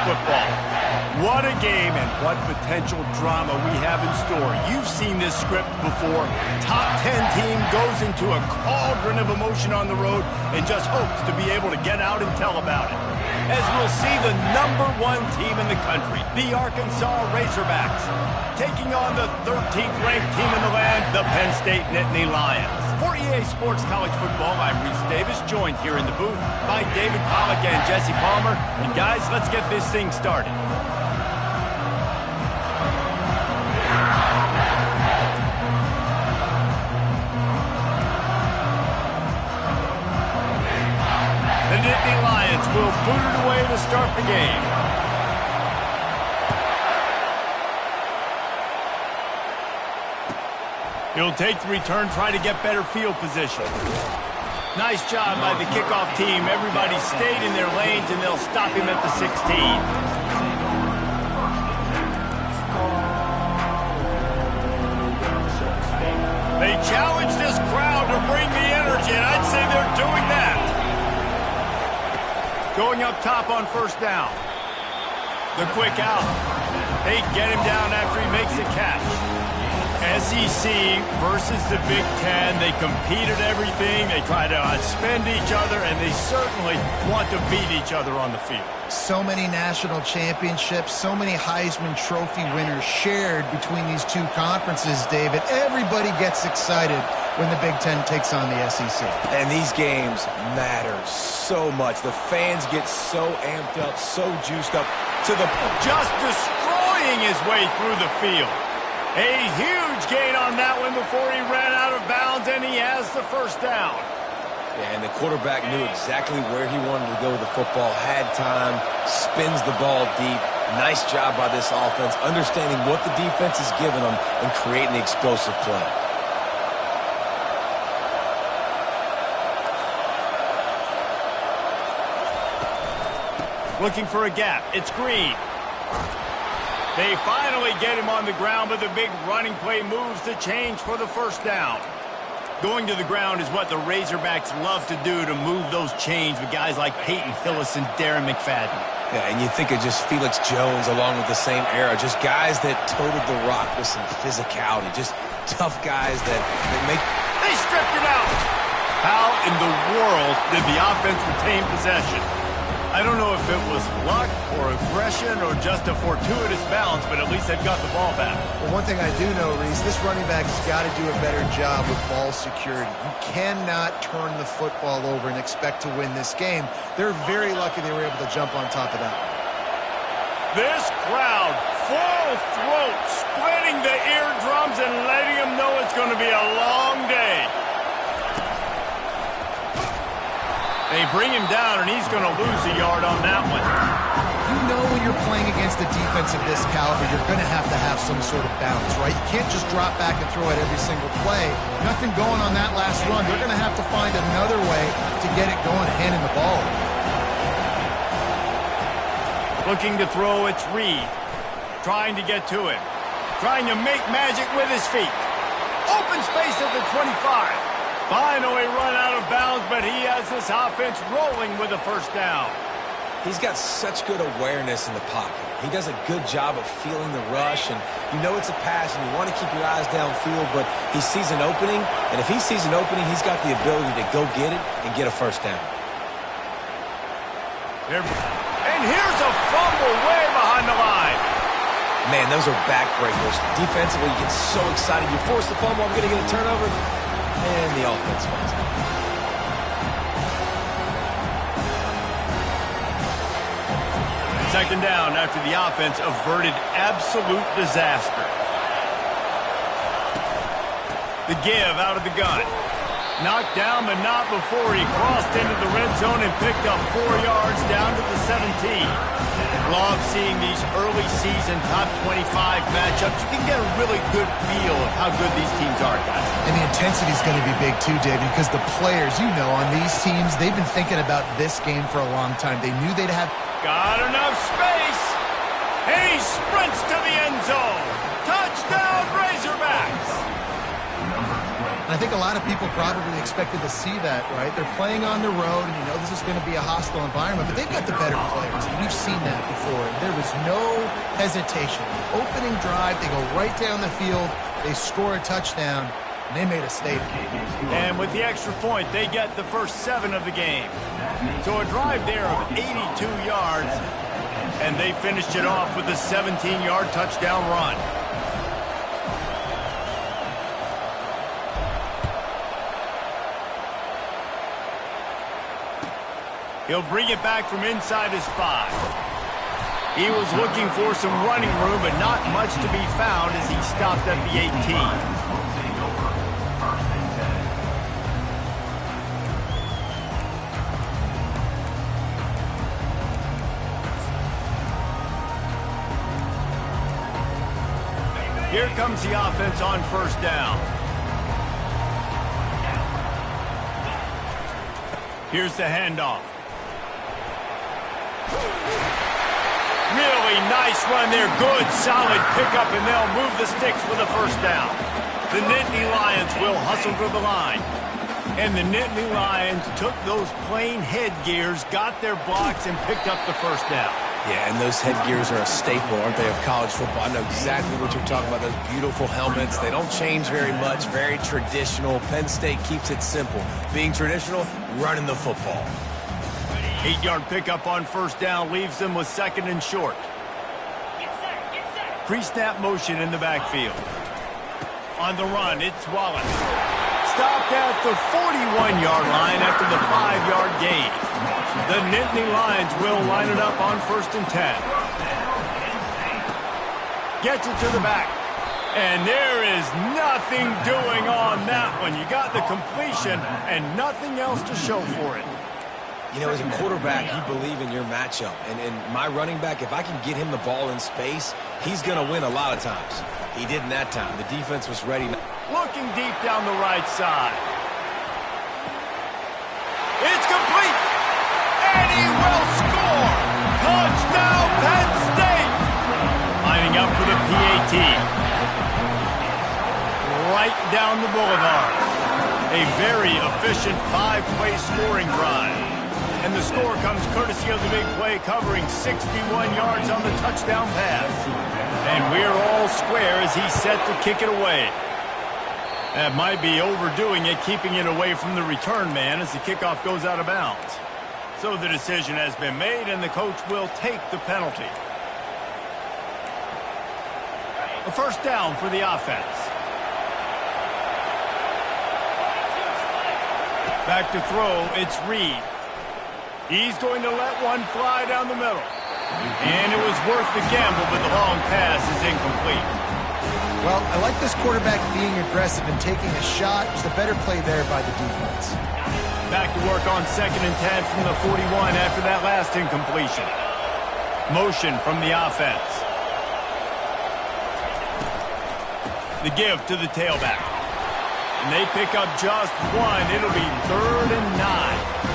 football. What a game and what potential drama we have in store. You've seen this script before. Top 10 team goes into a cauldron of emotion on the road and just hopes to be able to get out and tell about it. As we'll see the #1 team in the country, the Arkansas Razorbacks, taking on the 13th ranked team in the land, the Penn State Nittany Lions. For EA Sports College Football, I'm Reese Davis, joined here in the booth by David Pollack and Jesse Palmer. And guys, let's get this thing started. The Nittany Lions will boot it away to start the game. He'll take the return, try to get better field position. Nice job by the kickoff team. Everybody stayed in their lanes, and they'll stop him at the 16. They challenge this crowd to bring the energy, and I'd say they're doing that. Going up top on first down. The quick out. They get him down after he makes the catch. SEC versus the Big Ten. They compete at everything. They try to outspend each other, and they certainly want to beat each other on the field. So many national championships, so many Heisman Trophy winners shared between these two conferences, David. Everybody gets excited when the Big Ten takes on the SEC. And these games matter so much. The fans get so amped up, so juiced up to the just destroying his way through the field. A huge gain on that one before he ran out of bounds, and he has the first down. Yeah, and the quarterback knew exactly where he wanted to go with the football, had time, spins the ball deep. Nice job by this offense, understanding what the defense is giving them and creating the explosive play. Looking for a gap. It's Green. They finally get him on the ground, but the big running play moves the change for the first down. Going to the ground is what the Razorbacks love to do, to move those chains with guys like Peyton Hillis and Darren McFadden. Yeah, and you think of just Felix Jones along with the same era, just guys that toted the rock with some physicality, just tough guys that make... They stripped it out! How in the world did the offense retain possession? I don't know if it was luck or aggression or just a fortuitous bounce, but at least they've got the ball back. Well, one thing I do know, Reese, this running back has got to do a better job with ball security. You cannot turn the football over and expect to win this game. They're very lucky they were able to jump on top of that. This crowd, full throat, splitting the eardrums and letting them know it's going to be a long day. They bring him down, and he's going to lose a yard on that one. You know when you're playing against a defense of this caliber, you're going to have some sort of bounce, right? You can't just drop back and throw it every single play. Nothing going on that last run. They're going to have to find another way to get it going, handing the ball. Looking to throw, it's Reed. Trying to get to him. Trying to make magic with his feet. Open space at the 25. Finally run out of bounds, but he has this offense rolling with a first down. He's got such good awareness in the pocket. He does a good job of feeling the rush, and you know it's a pass, and you want to keep your eyes downfield, but he sees an opening, and if he sees an opening, he's got the ability to go get it and get a first down. And here's a fumble way behind the line. Man, those are backbreakers. Defensively, you get so excited. You force the fumble, I'm going to get a turnover. And the offense finds it. Second down after the offense averted absolute disaster. The give out of the gun. Knocked down, but not before he crossed into the red zone and picked up 4 yards down to the 17. Love seeing these early season top 25 matchups. You can get a really good feel of how good these teams are, guys. And the intensity is going to be big too, David, because the players, you know, on these teams, they've been thinking about this game for a long time. They knew they'd have... Got enough space. And he sprints to the end zone. Touchdown, Razorbacks. And I think a lot of people probably expected to see that, right? They're playing on the road, and you know this is going to be a hostile environment, but they've got the better players, and we've seen that before. There was no hesitation. Opening drive, they go right down the field, they score a touchdown, and they made a statement. And with the extra point, they get the first 7 of the game. So a drive there of 82 yards, and they finished it off with a 17-yard touchdown run. He'll bring it back from inside his 5. He was looking for some running room, but not much to be found as he stopped at the 18. Here comes the offense on first down. Here's the handoff. Really nice run there. Good, solid pickup, and they'll move the sticks for the first down. The Nittany Lions will hustle to the line. And the Nittany Lions took those plain headgears, got their blocks, and picked up the first down. Yeah, and those headgears are a staple, aren't they, of college football? I know exactly what you're talking about, those beautiful helmets. They don't change very much, very traditional. Penn State keeps it simple. Being traditional, running the football. 8-yard pickup on first down leaves them with 2nd and short. Pre-snap motion in the backfield. On the run, it's Wallace. Stopped at the 41-yard line after the 5-yard gain. The Nittany Lions will line it up on 1st and 10. Gets it to the back. And there is nothing doing on that one. You got the completion and nothing else to show for it. You know, as a quarterback, you believe in your matchup. And my running back, if I can get him the ball in space, he's going to win a lot of times. He didn't that time. The defense was ready. Looking deep down the right side. It's complete. And he will score. Touchdown, Penn State. Lining up for the PAT. Right down the boulevard. A very efficient 5-play scoring drive. And the score comes courtesy of the big play, covering 61 yards on the touchdown pass. And we're all square as he's set to kick it away. That might be overdoing it, keeping it away from the return man as the kickoff goes out of bounds. So the decision has been made, and the coach will take the penalty. A first down for the offense. Back to throw, it's Reed. He's going to let one fly down the middle. And it was worth the gamble, but the long pass is incomplete. Well, I like this quarterback being aggressive and taking a shot. Just a better play there by the defense. Back to work on 2nd and 10 from the 41 after that last incompletion. Motion from the offense. The give to the tailback. And they pick up just one. It'll be 3rd and 9.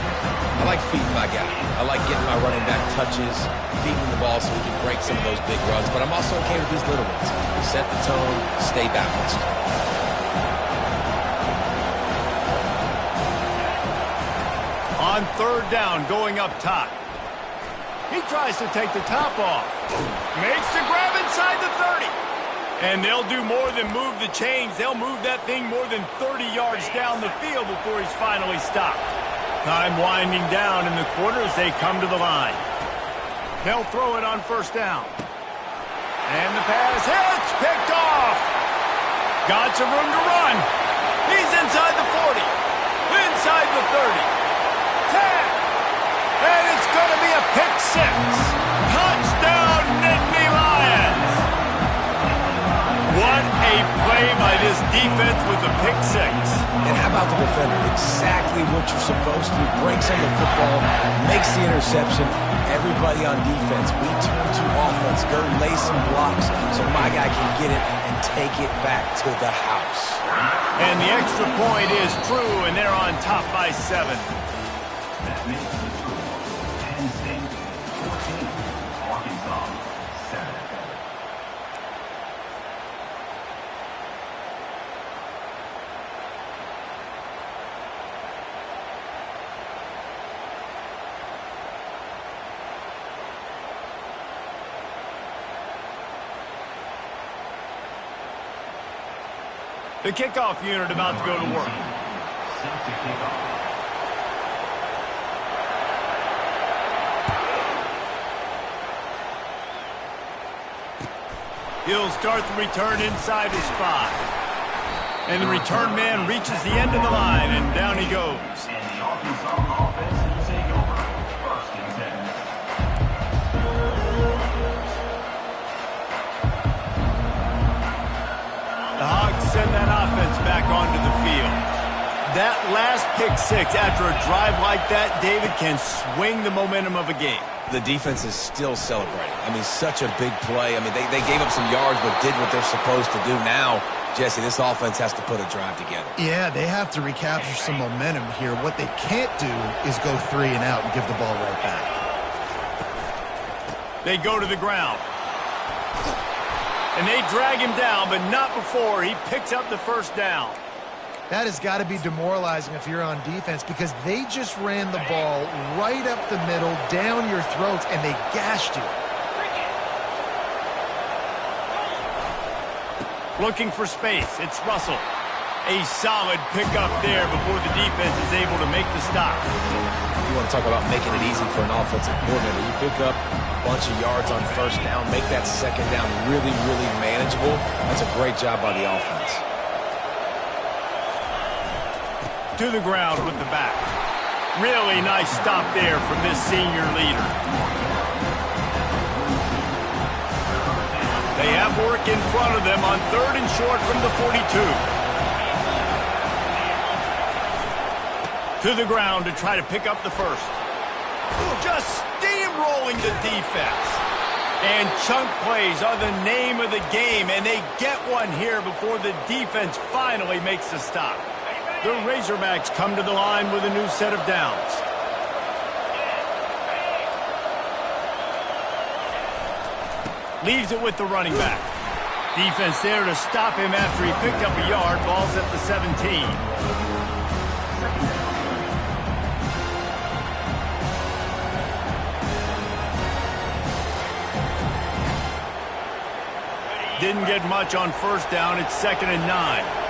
I like feeding my guy. I like getting my running back touches, feeding the ball so he can break some of those big runs. But I'm also okay with these little ones. Set the tone, stay balanced. On 3rd down, going up top. He tries to take the top off. Makes the grab inside the 30. And they'll do more than move the chains. They'll move that thing more than 30 yards down the field before he's finally stopped. Time winding down in the quarter as they come to the line. They'll throw it on 1st down. And the pass hits, picked off. Got some room to run. He's inside the 40. Inside the 30. 10. And it's going to be a pick 6. Touchdown, Nittany Lions. What a play by this defense with a pick 6. And how about the defender? Exactly what you're supposed to. Breaks on the football, makes the interception. Everybody on defense, we turn to offense. Go lay some blocks so my guy can get it and take it back to the house. And the extra point is true, and they're on top by 7. That makes the score Penn State 14, Arkansas 7. The kickoff unit about to go to work. Set to kick off. He'll start the return inside his 5. And the return man reaches the end of the line, and down he goes. And the Arkansas offense will take over. 1st and 10. The Hogs send that offense back onto the field. That last pick 6 after a drive like that, David, can swing the momentum of a game. The defense is still celebrating. I mean, such a big play. I mean, they gave up some yards but did what they're supposed to do. Now, Jesse, this offense has to put a drive together. Yeah, they have to recapture some momentum here. What they can't do is go 3 and out and give the ball right back. They go to the ground. And they drag him down, but not before he picks up the first down. That has got to be demoralizing if you're on defense because they just ran the ball right up the middle, down your throats, and they gashed you. Looking for space. It's Russell. A solid pickup there before the defense is able to make the stop. You want to talk about making it easy for an offensive coordinator. You pick up a bunch of yards on first down, make that second down really, really manageable. That's a great job by the offense. To the ground with the back. Really nice stop there from this senior leader. They have work in front of them on 3rd and short from the 42. To the ground to try to pick up the first. Just steamrolling the defense. And chunk plays are the name of the game, and they get one here before the defense finally makes the stop. The Razorbacks come to the line with a new set of downs. Leaves it with the running back. Defense there to stop him after he picked up a yard. Ball's at the 17. Didn't get much on first down. It's 2nd and 9.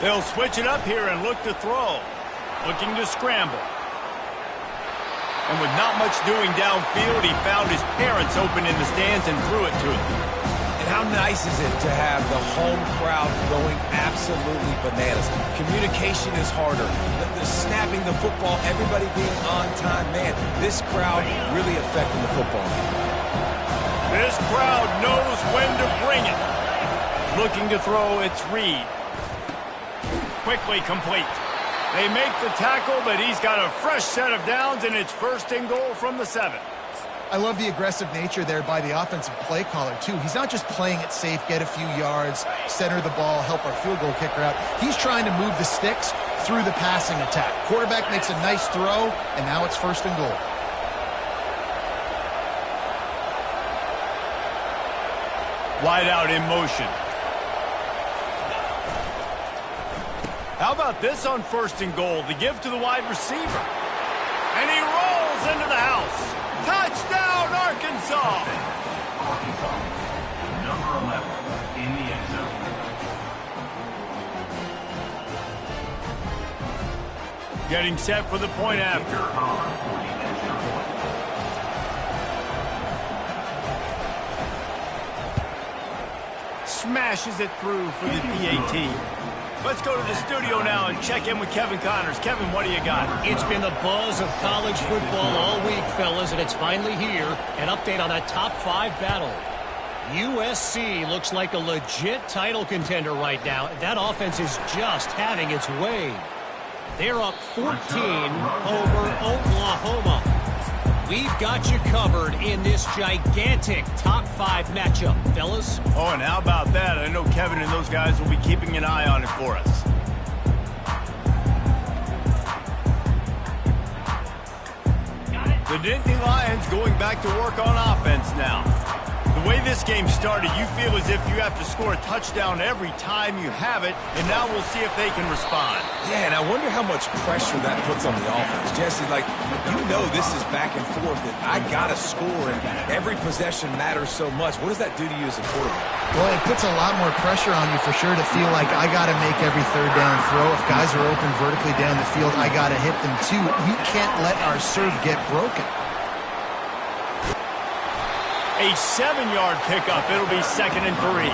They'll switch it up here and look to throw. Looking to scramble. And with not much doing downfield, he found his parents open in the stands and threw it to him. And how nice is it to have the home crowd going absolutely bananas? Communication is harder. The snapping the football, everybody being on time. Man, this crowd really affecting the football game. This crowd knows when to bring it. Looking to throw, it's Reed. Quickly complete. They make the tackle, but he's got a fresh set of downs, and it's 1st and goal from the 7. I love the aggressive nature there by the offensive play caller, too. He's not just playing it safe, get a few yards, center the ball, help our field goal kicker out. He's trying to move the sticks through the passing attack. Quarterback makes a nice throw, and now it's 1st and goal. Wide out in motion. How about this on 1st and goal? The give to the wide receiver. And he rolls into the house. Touchdown, Arkansas! Arkansas, number 11 in the end zone. Getting set for the point after. For the extra point. Smashes it through for the PAT. Let's go to the studio now and check in with Kevin Connors. Kevin, what do you got? It's been the buzz of college football all week, fellas, and it's finally here. An update on that top 5 battle. USC looks like a legit title contender right now. That offense is just having its way. They're up 14 over Oklahoma. We've got you covered in this gigantic top 5 matchup, fellas. Oh, and how about that? I know Kevin and those guys will be keeping an eye on it for us. The Nittany Lions going back to work on offense now. The The way this game started, you feel as if you have to score a touchdown every time you have it, and now we'll see if they can respond. Yeah, and I wonder how much pressure that puts on the offense. Jesse, like, you know this is back and forth, and I got to score, and every possession matters so much. What does that do to you as a quarterback? Well, it puts a lot more pressure on you for sure to feel like I got to make every third down throw. If guys are open vertically down the field, I got to hit them too. We can't let our serve get broken. A 7-yard pickup. It'll be 2nd and 3.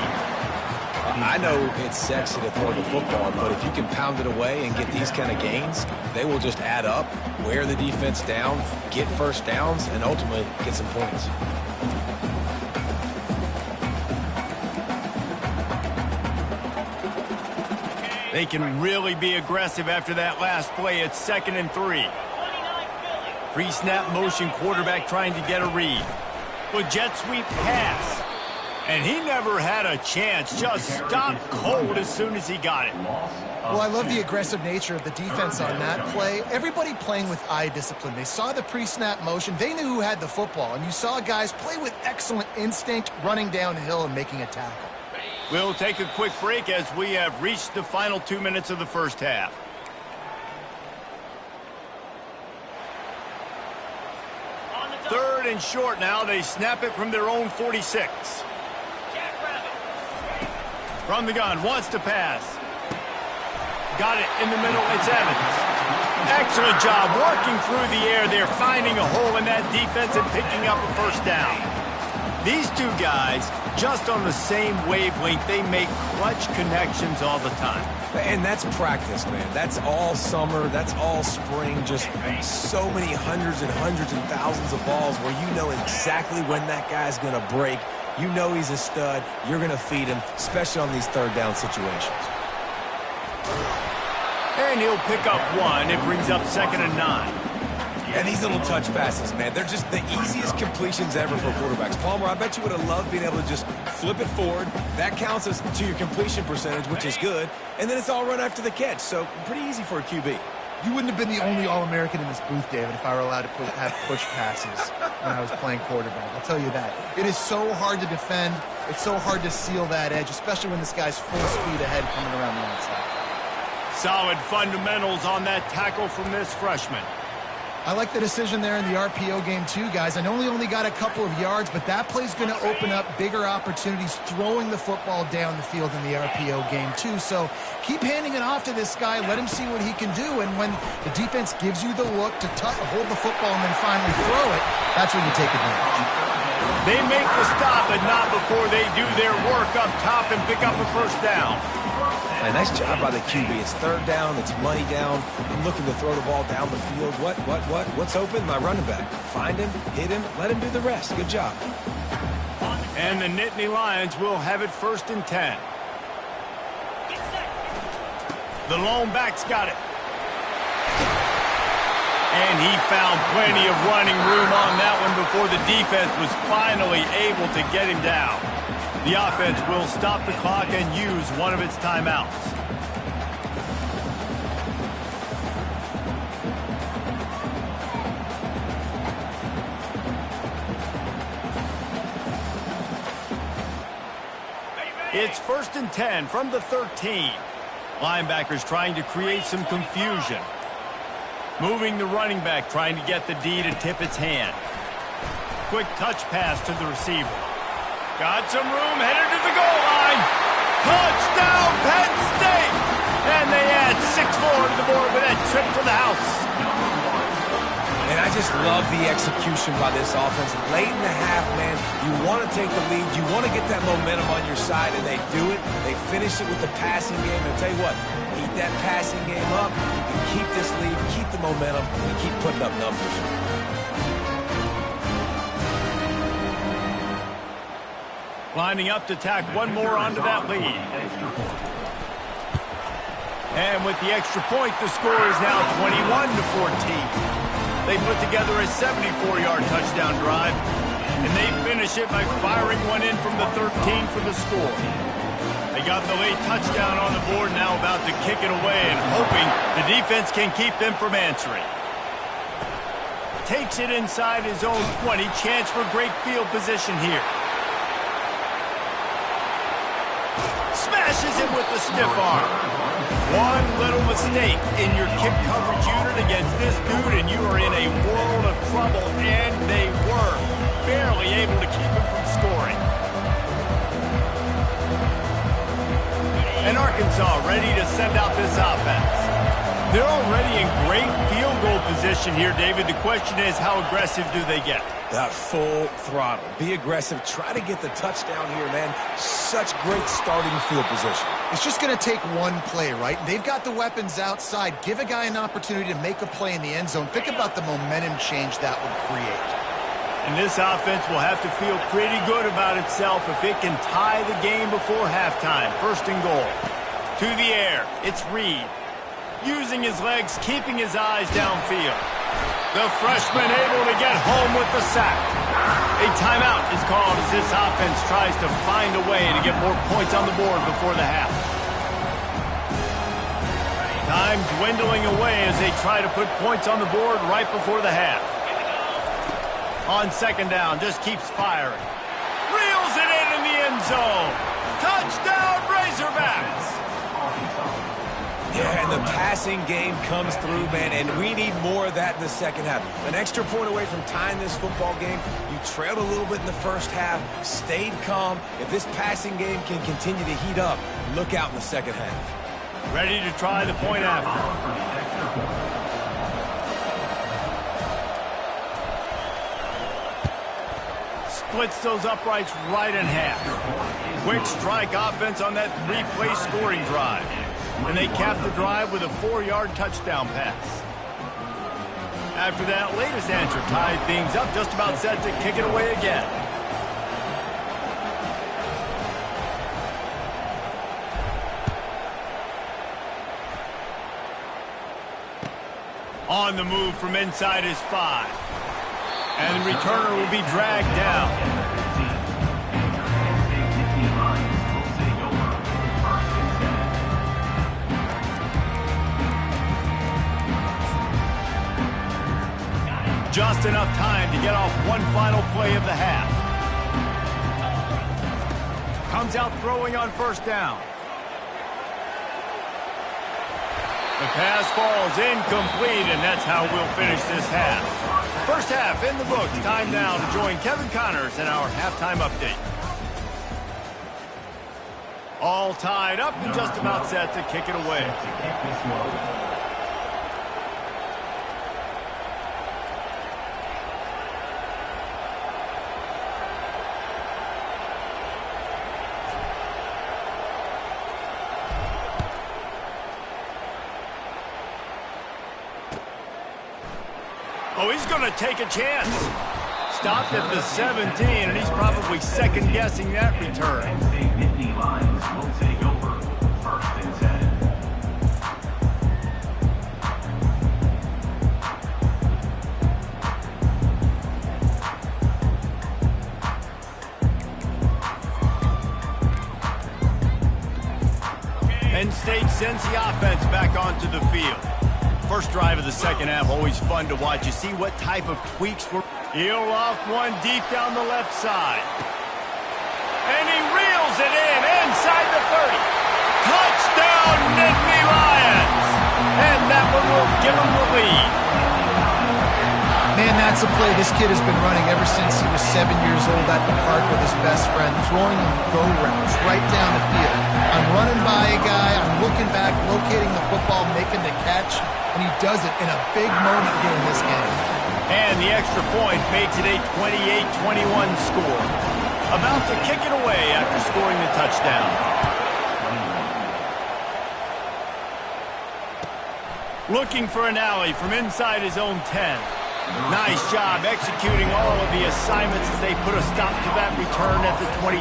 I know it's sexy to throw the football, but if you can pound it away and get these kind of gains, they will just add up, wear the defense down, get first downs, and ultimately get some points. They can really be aggressive after that last play. It's 2nd and 3. Pre-snap motion, quarterback trying to get a read. With jet sweep pass. And he never had a chance. Just stopped cold as soon as he got it. Well, I love the aggressive nature of the defense on that play. Everybody playing with eye discipline. They saw the pre-snap motion. They knew who had the football. And you saw guys play with excellent instinct, running downhill and making a tackle. We'll take a quick break as we have reached the final 2 minutes of the first half. Third and short now. They snap it from their own 46. From the gun, wants to pass. Got it in the middle. It's Evans. Excellent job working through the air. They're finding a hole in that defense and picking up a first down. These two guys, just on the same wavelength, they make clutch connections all the time. And that's practice, man. That's all summer. That's all spring. Just so many hundreds and thousands of balls where you know exactly when that guy's going to break. You know he's a stud. You're going to feed him, especially on these third down situations. And he'll pick up one. It brings up 2nd and 9. And these little touch passes, man, they're just the easiest completions ever for quarterbacks. Palmer, I bet you would have loved being able to just flip it forward. That counts as to your completion percentage, which is good. And then it's all run after the catch, so pretty easy for a QB. You wouldn't have been the only All-American in this booth, David, if I were allowed to have push passes when I was playing quarterback. I'll tell you that. It is so hard to defend. It's so hard to seal that edge, especially when this guy's full speed ahead coming around the outside. Solid fundamentals on that tackle from this freshman. I like the decision there in the RPO game too, guys. I know he only got a couple of yards, but that play's going to open up bigger opportunities throwing the football down the field in the RPO game too. So keep handing it off to this guy. Let him see what he can do. And when the defense gives you the look to hold the football and then finally throw it, that's when you take advantage. They make the stop, but not before they do their work up top and pick up a first down. A nice job by the QB. It's third down. It's money down. I'm looking to throw the ball down the field. What's open? My running back. Find him, hit him, let him do the rest. Good job. And the Nittany Lions will have it 1st and 10. The lone back's got it. And he found plenty of running room on that one before the defense was finally able to get him down. The offense will stop the clock and use one of its timeouts. It's 1st and 10 from the 13. Linebackers trying to create some confusion. Moving the running back, trying to get the D to tip its hand. Quick touch pass to the receiver. Got some room, headed to the goal line. Touchdown, Penn State! And they add 6 more to the board with that trip to the house. And I just love the execution by this offense. Late in the half, man, you want to take the lead. You want to get that momentum on your side, and they do it. They finish it with the passing game. And I'll tell you what, keep that passing game up, and keep this lead, keep the momentum, and keep putting up numbers. Lining up to tack one more onto that lead. And with the extra point, the score is now 21-14. They put together a 74-yard touchdown drive, and they finish it by firing one in from the 13 for the score. They got the late touchdown on the board, now about to kick it away and hoping the defense can keep them from answering. Takes it inside his own 20, chance for great field position here. finishes it with the stiff arm. One little mistake in your kick coverage unit against this dude, and you are in a world of trouble, and they were barely able to keep him from scoring. And Arkansas ready to send out this offense. They're already in great field goal position here, David. The question is, how aggressive do they get? Full throttle. Be aggressive. Try to get the touchdown here, man. Such great starting field position. It's just going to take one play, right? They've got the weapons outside. Give a guy an opportunity to make a play in the end zone. Think about the momentum change that would create. And this offense will have to feel pretty good about itself if it can tie the game before halftime. First and goal. To the air. It's Reed. Using his legs, keeping his eyes downfield. The freshman able to get home with the sack. A timeout is called as this offense tries to find a way to get more points on the board before the half. Time dwindling away as they try to put points on the board right before the half. On second down, just keeps firing. Reels it in the end zone. Touchdown, Razorbacks! Yeah, and the passing game comes through, man, and we need more of that in the second half. An extra point away from tying this football game. You trailed a little bit in the first half, stayed calm. If this passing game can continue to heat up, look out in the second half. Ready to try the point after. Splits those uprights right in half. Quick strike offense on that three-play scoring drive. And they cap the drive with a 4-yard touchdown pass. After that latest answer tied things up, just about set to kick it away again. On the move from inside his 5. And the returner will be dragged down. Just enough time to get off one final play of the half. Comes out throwing on first down. The pass falls incomplete, and that's how we'll finish this half. First half in the books. Time now to join Kevin Connors in our halftime update. All tied up and just about set to kick it away. Oh, he's going to take a chance. Stopped at the 17, and he's probably second-guessing that return. Penn State sends the offense back onto the field. First drive of the second half, always fun to watch. You see what type of tweaks were. He'll off one deep down the left side. And he reels it in inside the 30. Touchdown, Nittany Lions! And that one will give him the lead. Man, that's a play this kid has been running ever since he was 7 years old at the park with his best friend, throwing him go routes right down the field. I'm running by a guy, I'm looking back, locating the football, making the catch, and he does it in a big moment here in this game. And the extra point makes it a 28-21 score. About to kick it away after scoring the touchdown. Looking for an alley from inside his own 10. Nice job executing all of the assignments as they put a stop to that return at the 22.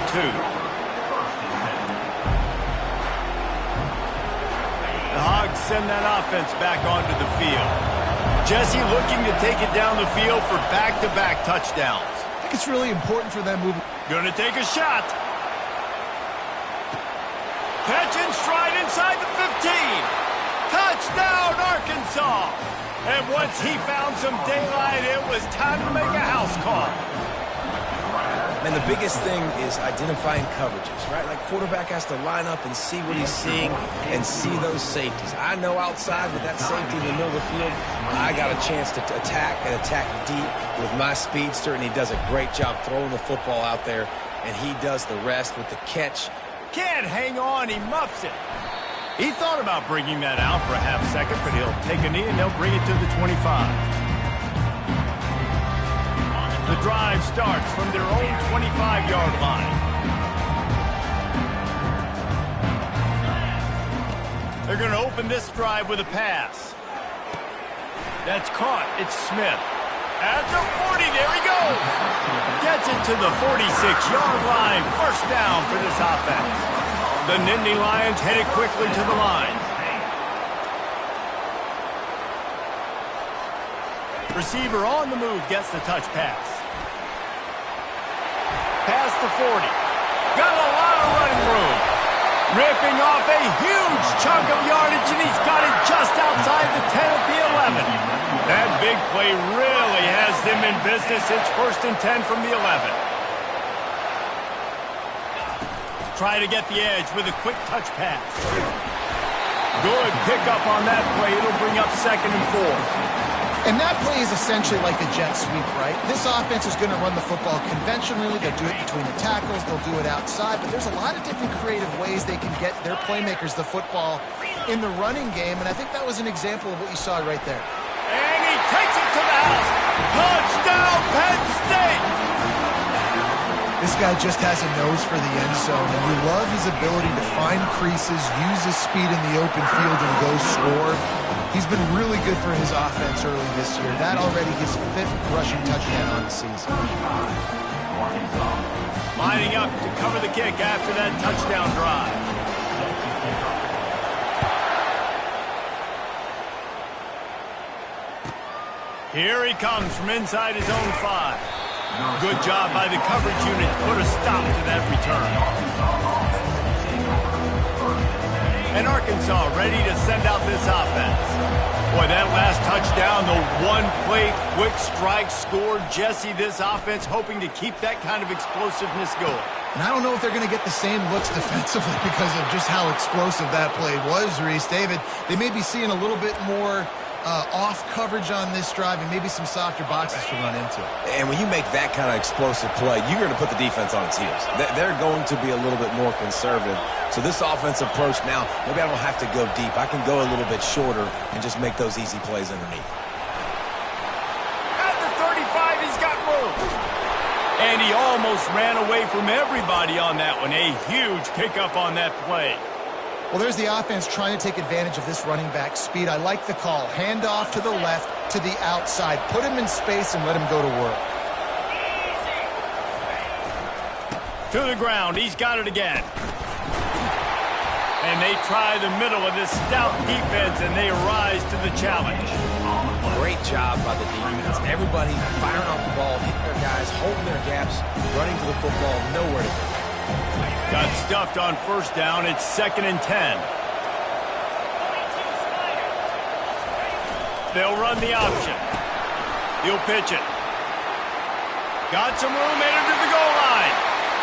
The Hogs send that offense back onto the field. Jesse looking to take it down the field for back-to-back touchdowns. I think it's really important for them moving. Gonna take a shot. Catch in stride inside the 15. Touchdown, Arkansas. And once he found some daylight, it was time to make a house call. Man, the biggest thing is identifying coverages, right? Like, quarterback has to line up and see what he's seeing and see those safeties. I know outside with that safety in the middle of the field, I got a chance to attack and attack deep with my speedster, and he does a great job throwing the football out there, and he does the rest with the catch. Can't hang on. He muffs it. He thought about bringing that out for a half second, but he'll take a knee and they'll bring it to the 25. The drive starts from their own 25-yard line. They're going to open this drive with a pass. That's caught. It's Smith. At the 40, there he goes. Gets it to the 46-yard line. First down for this offense. The Nittany Lions headed quickly to the line. Receiver on the move gets the touch pass. Past the 40. Got a lot of running room. Ripping off a huge chunk of yardage, and he's got it just outside the 10 at the 11. That big play really has them in business. It's 1st and 10 from the 11. Try to get the edge with a quick touch pass. Good pickup on that play. It'll bring up 2nd and 4. And that play is essentially like a jet sweep, right? This offense is going to run the football conventionally. They'll do it between the tackles. They'll do it outside. But there's a lot of different creative ways they can get their playmakers the football in the running game. And I think that was an example of what you saw right there. And he takes it to the house. Touchdown, Penn State! This guy just has a nose for the end zone, and you love his ability to find creases, use his speed in the open field, and go score. He's been really good for his offense early this year. That already his 5th rushing touchdown on the season. Lining up to cover the kick after that touchdown drive. Here he comes from inside his own 5. Good job by the coverage unit to put a stop to that return. And Arkansas ready to send out this offense. Boy, that last touchdown, the one-play quick strike scored. Jesse, this offense hoping to keep that kind of explosiveness going. And I don't know if they're going to get the same looks defensively because of just how explosive that play was, Reese. David, they may be seeing a little bit more off coverage on this drive and maybe some softer boxes to run into. And when you make that kind of explosive play, you're going to put the defense on its heels. They're going to be a little bit more conservative. So this offensive approach now, maybe I don't have to go deep. I can go a little bit shorter and just make those easy plays underneath. At the 35, he's got room. And he almost ran away from everybody on that one. A huge pickup on that play. Well, there's the offense trying to take advantage of this running back speed. I like the call. Hand off to the left, to the outside. Put him in space and let him go to work. To the ground. He's got it again. And they try the middle of this stout defense, and they rise to the challenge. Great job by the defense. Everybody firing off the ball, hitting their guys, holding their gaps, running to the football, nowhere to go. Got stuffed on 1st down. It's 2nd and 10. They'll run the option. He'll pitch it. Got some room headed to the goal line.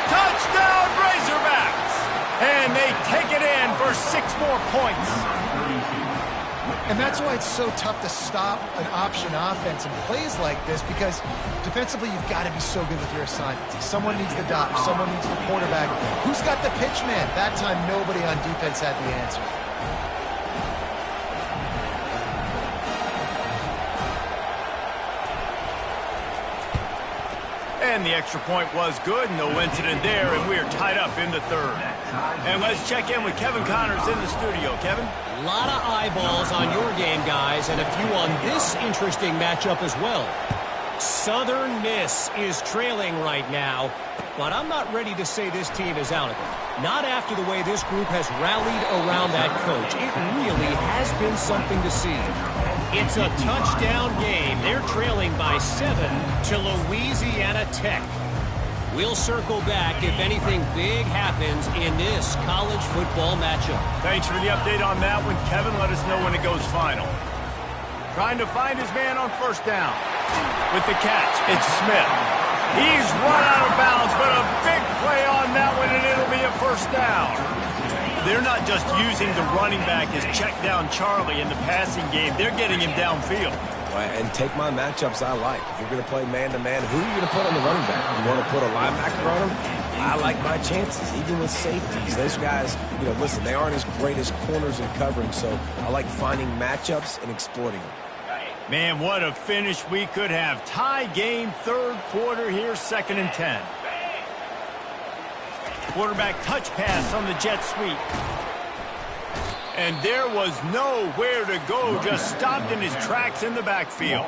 Touchdown, Razorbacks! And they take it in for 6 more points. And that's why it's so tough to stop an option offense in plays like this, because defensively you've got to be so good with your assignments. Someone needs the dodge. Someone needs the quarterback. Who's got the pitch man? That time nobody on defense had the answer. And the extra point was good. No incident there, and we are tied up in the 3rd. And let's check in with Kevin Connors in the studio. Kevin? A lot of eyeballs on your game, guys, and a few on this interesting matchup as well. Southern Miss is trailing right now, but I'm not ready to say this team is out of it. Not after the way this group has rallied around that coach. It really has been something to see. It's a touchdown game. They're trailing by 7 to Louisiana Tech. We'll circle back if anything big happens in this college football matchup. Thanks for the update on that one, Kevin. Let us know when it goes final. trying to find his man on first down. With the catch, it's Smith. He's run out of bounds, but a big play on that one, and it'll be a first down. They're not just using the running back as check down Charlie in the passing game. They're getting him downfield. And take my matchups I like. If you're going to play man-to-man, who are you going to put on the running back? You want to put a linebacker on him? I like my chances, even with safeties. Those guys, listen, they aren't as great as corners and covering, so I like finding matchups and exploiting them. Man, what a finish we could have. Tie game, third quarter here, 2nd and 10. Quarterback touch pass on the jet sweep. And there was nowhere to go, just stopped in his tracks in the backfield.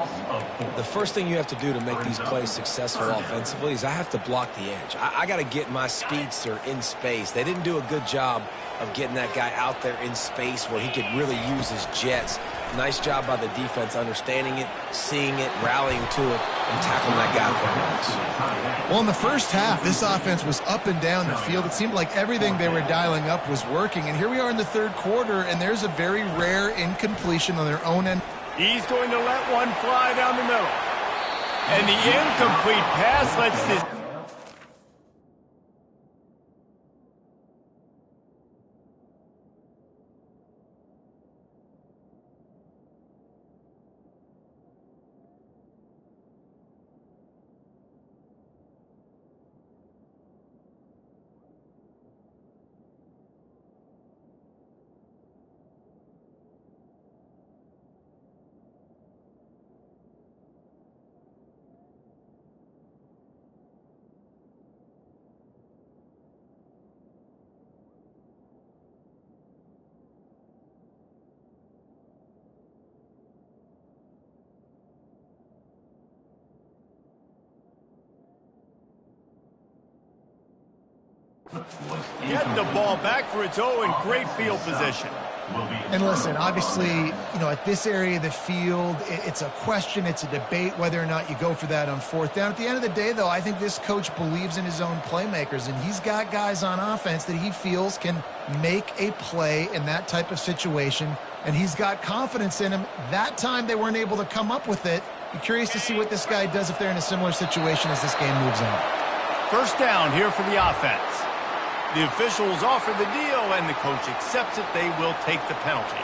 The first thing you have to do to make these plays successful offensively is I have to block the edge. I got to get my speedster in space. They didn't do a good job of getting that guy out there in space where he could really use his jets. Nice job by the defense understanding it, seeing it, rallying to it, and tackling that guy for a Well, in the first half, this offense was up and down the field. It seemed like everything they were dialing up was working. And here we are in the third quarter, and there's a very rare incompletion on their own end. He's going to let one fly down the middle. And the incomplete pass lets this... Get the ball back for its own in great field position. And listen, obviously, at this area of the field, it's a question, it's a debate whether or not you go for that on fourth down. At the end of the day, though, I think this coach believes in his own playmakers, and he's got guys on offense that he feels can make a play in that type of situation, and he's got confidence in him. That time they weren't able to come up with it. Be curious to see what this guy does if they're in a similar situation as this game moves on. First down here for the offense. The officials offer the deal, and the coach accepts it. They will take the penalty.